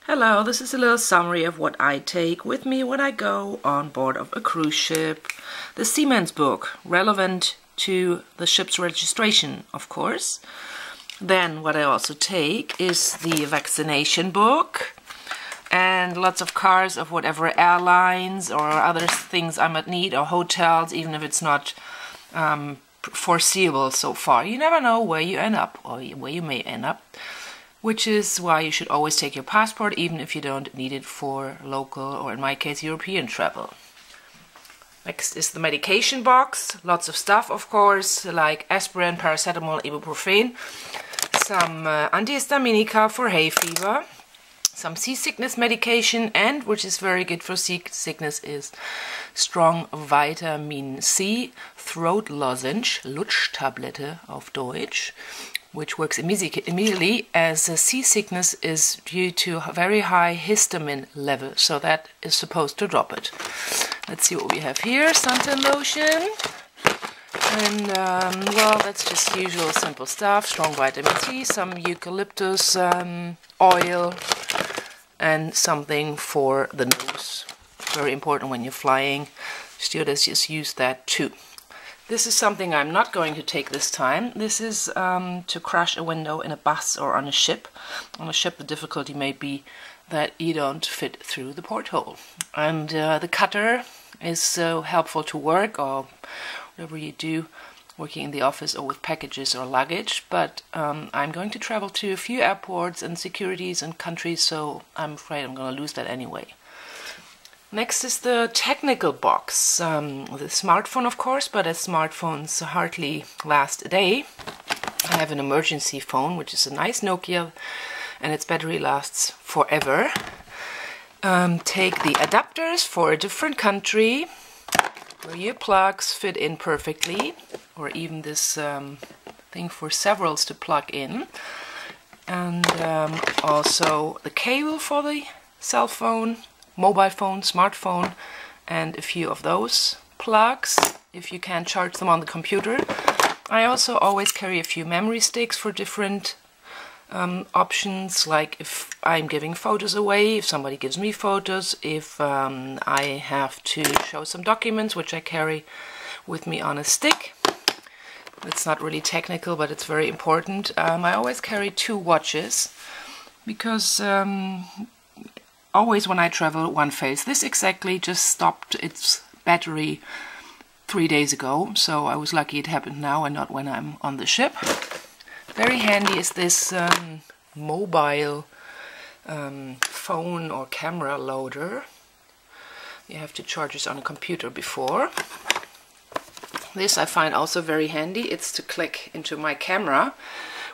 Hello, this is a little summary of what I take with me when I go on board of a cruise ship. The Seaman's Book, relevant to the ship's registration, of course. Then what I also take is the vaccination book and lots of cards of whatever airlines or other things I might need, or hotels, even if it's not foreseeable so far. You never know where you end up, or where you may end up. Which is why you should always take your passport, even if you don't need it for local, or in my case, European travel. Next is the medication box. Lots of stuff, of course, like aspirin, paracetamol, ibuprofen. Some antihistaminica for hay fever. Some seasickness medication, and, which is very good for seasickness, is strong vitamin C throat lozenge, Lutschtablette auf Deutsch, which works immediately, as seasickness is due to a very high histamine level, so that is supposed to drop it. Let's see what we have here. Suntan lotion, and well, that's just usual simple stuff. Strong vitamin C, some eucalyptus oil, and something for the nose. Very important when you're flying. Stewardesses use that too. This is something I'm not going to take this time. This is to crash a window in a bus or on a ship. On a ship, the difficulty may be that you don't fit through the porthole. And the cutter is so helpful to work, or whatever you do, working in the office or with packages or luggage. But I'm going to travel to a few airports and securities and countries, so I'm afraid I'm going to lose that anyway. Next is the technical box, the smartphone, of course, but as smartphones hardly last a day, I have an emergency phone, which is a nice Nokia, and its battery lasts forever. Take the adapters for a different country, where your plugs fit in perfectly, or even this thing for severals to plug in, and also the cable for the cell phone, mobile phone, smartphone, and a few of those plugs, if you can charge them on the computer. I also always carry a few memory sticks for different options, like if I'm giving photos away, if somebody gives me photos, if I have to show some documents, which I carry with me on a stick. It's not really technical, but it's very important. I always carry 2 watches, because always when I travel, one fails. This exactly just stopped its battery 3 days ago, so I was lucky it happened now and not when I'm on the ship. Very handy is this mobile phone or camera loader. You have to charge this on a computer before. This I find also very handy. It's to click into my camera,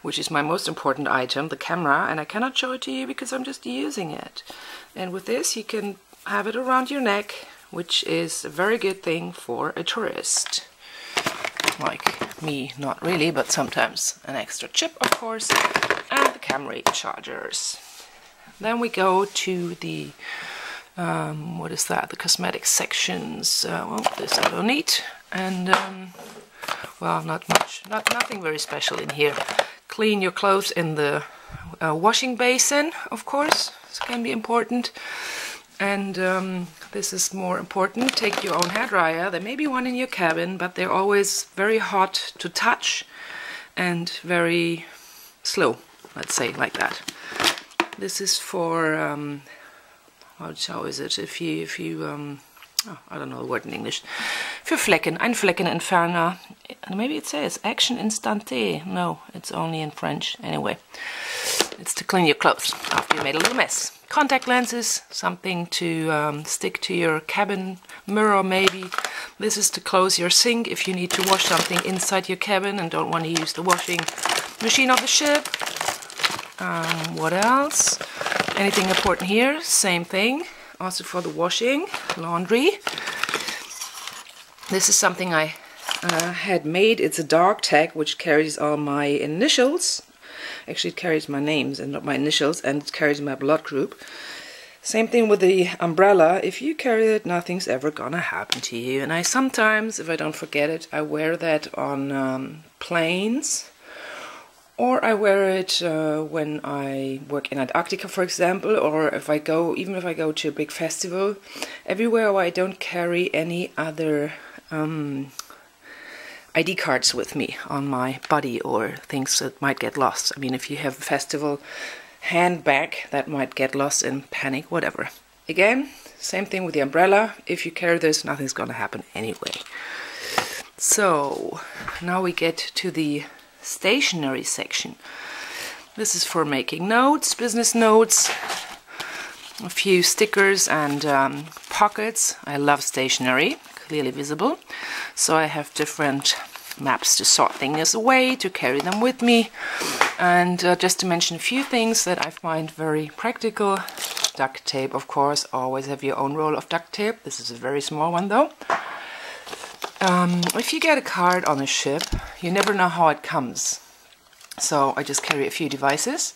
which is my most important item, the camera, and I cannot show it to you because I'm just using it. And with this you can have it around your neck, which is a very good thing for a tourist. Like me, not really, but sometimes an extra chip, of course, and the camera chargers. Then we go to the, what is that, the cosmetic sections. Well, this I don't need, and well, not much, nothing very special in here. Clean your clothes in the washing basin, of course. This can be important. And this is more important. Take your own hairdryer. There may be one in your cabin, but they're always very hot to touch and very slow, let's say, like that. This is for how is it? If you oh, I don't know the word in English. Für Flecken, ein Fleckenentferner. Maybe it says Action Instanté. No, it's only in French. Anyway, it's to clean your clothes after you made a little mess. Contact lenses, something to stick to your cabin mirror maybe. This is to close your sink if you need to wash something inside your cabin and don't want to use the washing machine of the ship. What else? Anything important here? Same thing. Also for the washing, laundry. This is something I had made. It's a dog tag which carries all my initials. Actually, it carries my names and not my initials, and it carries my blood group. Same thing with the umbrella. If you carry it, nothing's ever gonna happen to you. And I sometimes, if I don't forget it, I wear that on planes Or I wear it when I work in Antarctica, for example, or even if I go to a big festival. Everywhere where I don't carry any other ID cards with me on my body or things that might get lost. I mean, if you have a festival handbag that might get lost in panic, whatever. Again, same thing with the umbrella. If you carry this, nothing's gonna happen anyway. So, now we get to the stationery section. This is for making notes, business notes, a few stickers and pockets. I love stationery, clearly visible. So I have different maps to sort things away, to carry them with me. And just to mention a few things that I find very practical. Duct tape, of course. Always have your own roll of duct tape. This is a very small one though. If you get a card on a ship, you never know how it comes. So I just carry a few devices,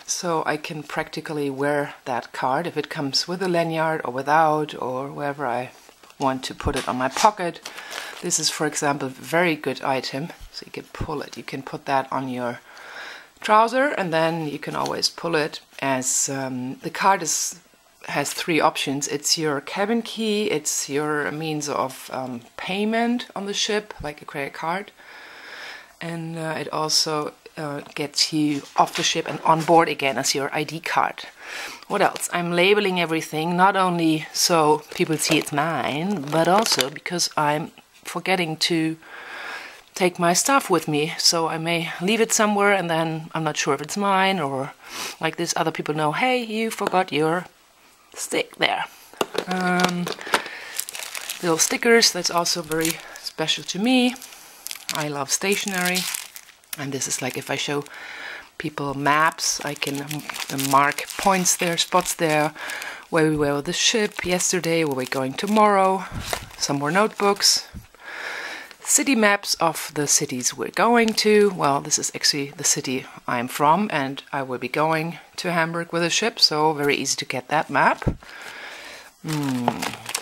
so I can practically wear that card if it comes with a lanyard or without, or wherever I want to put it on my pocket. This is, for example, a very good item, so you can pull it. You can put that on your trouser, and then you can always pull it as the card has three options. It's your cabin key, it's your means of payment on the ship, like a credit card, and it also gets you off the ship and on board again as your ID card. What else? I'm labeling everything, not only so people see it's mine, but also because I'm forgetting to take my stuff with me, so I may leave it somewhere and then I'm not sure if it's mine, or like this, other people know, hey, you forgot your stick there. Little stickers, that's also very special to me. I love stationery, and this is like if I show people maps, I can mark points there, spots there, where we were with the ship yesterday, where we're going tomorrow, some more notebooks, city maps of the cities we're going to. Well, this is actually the city I'm from, and I will be going to Hamburg with a ship, so very easy to get that map.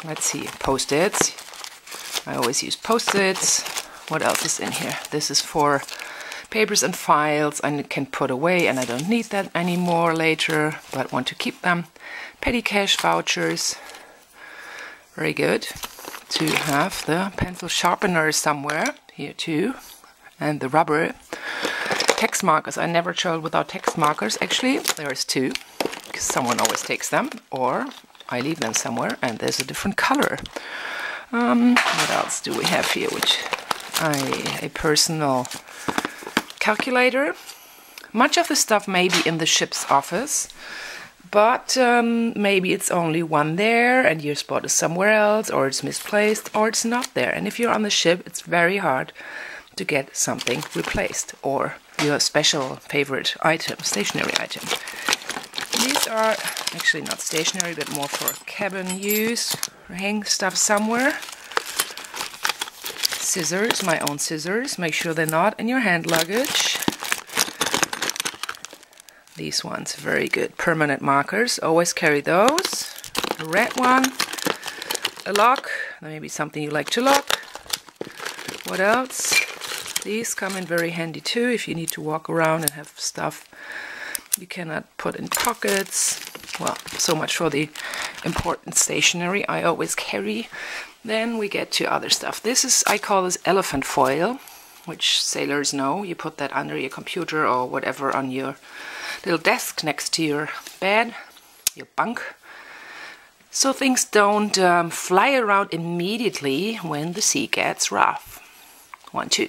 Let's see, post-its. I always use post-its. What else is in here? This is for papers and files I can put away, and I don't need that anymore later, but want to keep them. Petty cash vouchers. Very good to have. The pencil sharpener somewhere here too, and the rubber. Text markers. I never traveled without text markers. Actually, there's two, because someone always takes them, or I leave them somewhere, and there's a different color. What else do we have here? A personal calculator. Much of the stuff may be in the ship's office, but maybe it's only one there and your spot is somewhere else, or it's misplaced, or it's not there. And if you're on the ship, it's very hard to get something replaced, or your special favorite item, stationary item. These are actually not stationary, but more for cabin use. Hang stuff somewhere. Scissors, my own scissors. Make sure they're not in your hand luggage. These ones, very good. Permanent markers, always carry those. A red one. A lock, maybe something you like to lock. What else? These come in very handy too if you need to walk around and have stuff you cannot put in pockets. Well, so much for the important stationery I always carry. Then we get to other stuff. This is, I call this elephant foil, which sailors know. You put that under your computer or whatever on your little desk next to your bed, your bunk, so things don't fly around immediately when the sea gets rough. 1, 2.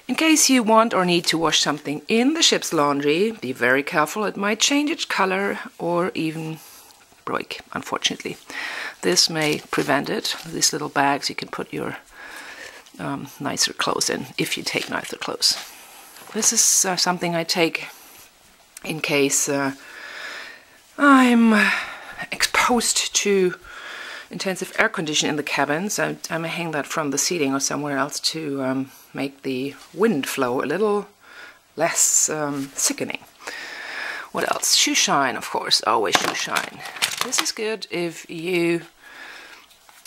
In case you want or need to wash something in the ship's laundry, be very careful. It might change its color or even break, unfortunately. This may prevent it. These little bags you can put your nicer clothes in, if you take nicer clothes. This is something I take in case I'm exposed to intensive air conditioning in the cabin, so I may hang that from the ceiling or somewhere else to make the wind flow a little less sickening. What else? Shoe shine, of course, always shoe shine. This is good if you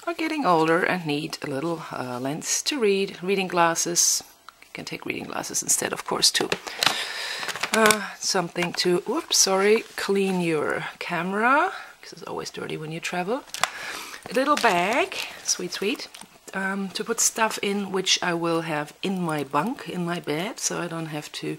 are getting older and need a little lens to read. Reading glasses can take reading glasses instead, of course, too. Something to, clean your camera, because it's always dirty when you travel. A little bag, sweet, to put stuff in which I will have in my bunk, in my bed, so I don't have to,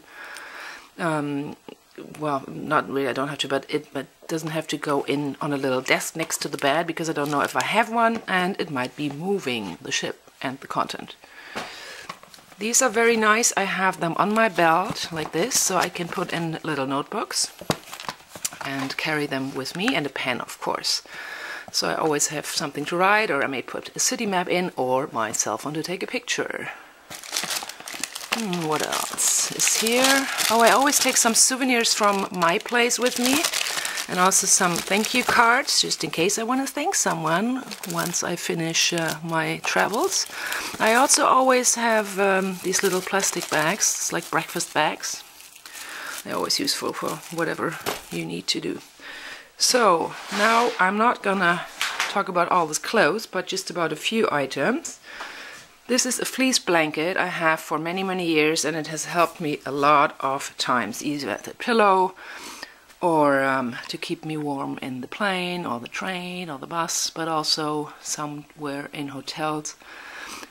well, not really, I don't have to, but it doesn't have to go in on a little desk next to the bed, because I don't know if I have one, and it might be moving the ship and the content. These are very nice. I have them on my belt like this, so I can put in little notebooks and carry them with me, and a pen, of course. So I always have something to write, or I may put a city map in, or my cell phone to take a picture. What else is here? Oh, I always take some souvenirs from my place with me, and also some thank you cards, just in case I want to thank someone once I finish my travels. I also always have these little plastic bags. It's like breakfast bags. They're always useful for whatever you need to do. So now I'm not gonna talk about all this clothes, but just about a few items. This is a fleece blanket I have for many, many years, and it has helped me a lot of times, either as a pillow or to keep me warm in the plane or the train or the bus, but also somewhere in hotels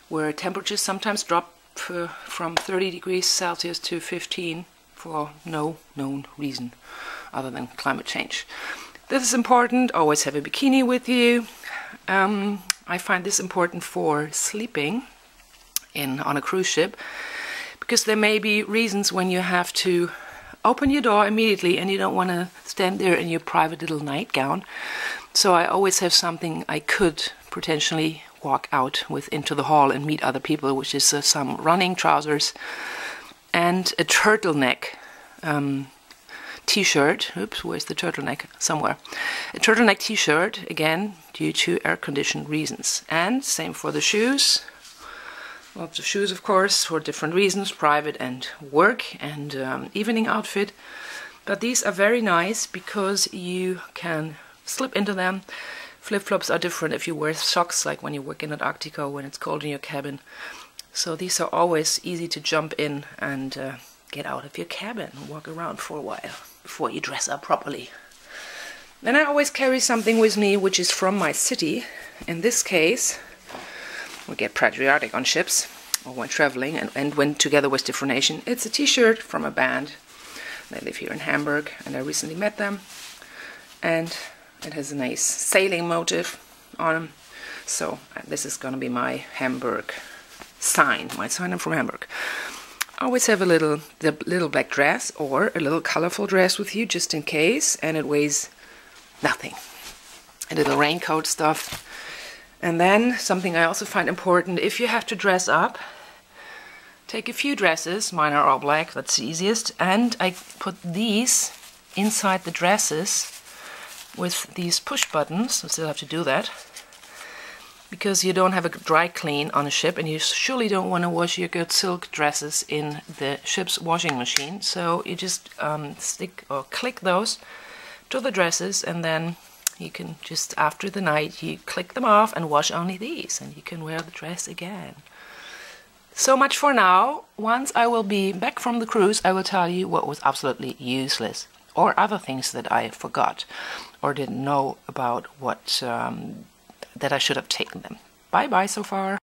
where temperatures sometimes drop from 30 degrees Celsius to 15 for no known reason other than climate change. This is important. Always have a bikini with you. I find this important for sleeping on a cruise ship, because there may be reasons when you have to open your door immediately and you don't want to stand there in your private little nightgown. So I always have something I could potentially walk out with into the hall and meet other people, which is some running trousers and a turtleneck t-shirt. Oops, where's the turtleneck? Somewhere. A turtleneck t-shirt, again, due to air-conditioned reasons. And same for the shoes. Lots of shoes, of course, for different reasons, private and work, and evening outfit. But these are very nice because you can slip into them. Flip-flops are different if you wear socks, like when you work in Antarctica when it's cold in your cabin. So these are always easy to jump in and get out of your cabin and walk around for a while before you dress up properly. Then I always carry something with me which is from my city. In this case, we get patriotic on ships or when traveling and when together with different nations. It's a t-shirt from a band. They live here in Hamburg and I recently met them. And it has a nice sailing motif on them. So this is going to be my Hamburg sign. My sign I'm from Hamburg. I always have the little black dress or a little colorful dress with you just in case, and it weighs nothing. A little raincoat stuff. And then something I also find important, if you have to dress up, take a few dresses. Mine are all black, that's the easiest. And I put these inside the dresses with these push buttons. I still have to do that, because you don't have a dry clean on a ship, and you surely don't want to wash your good silk dresses in the ship's washing machine. So you just stick or click those to the dresses, and then you can just, after the night, you click them off and wash only these, and you can wear the dress again. So much for now. Once I will be back from the cruise, I will tell you what was absolutely useless, or other things that I forgot or didn't know about what that I should have taken them. Bye bye so far.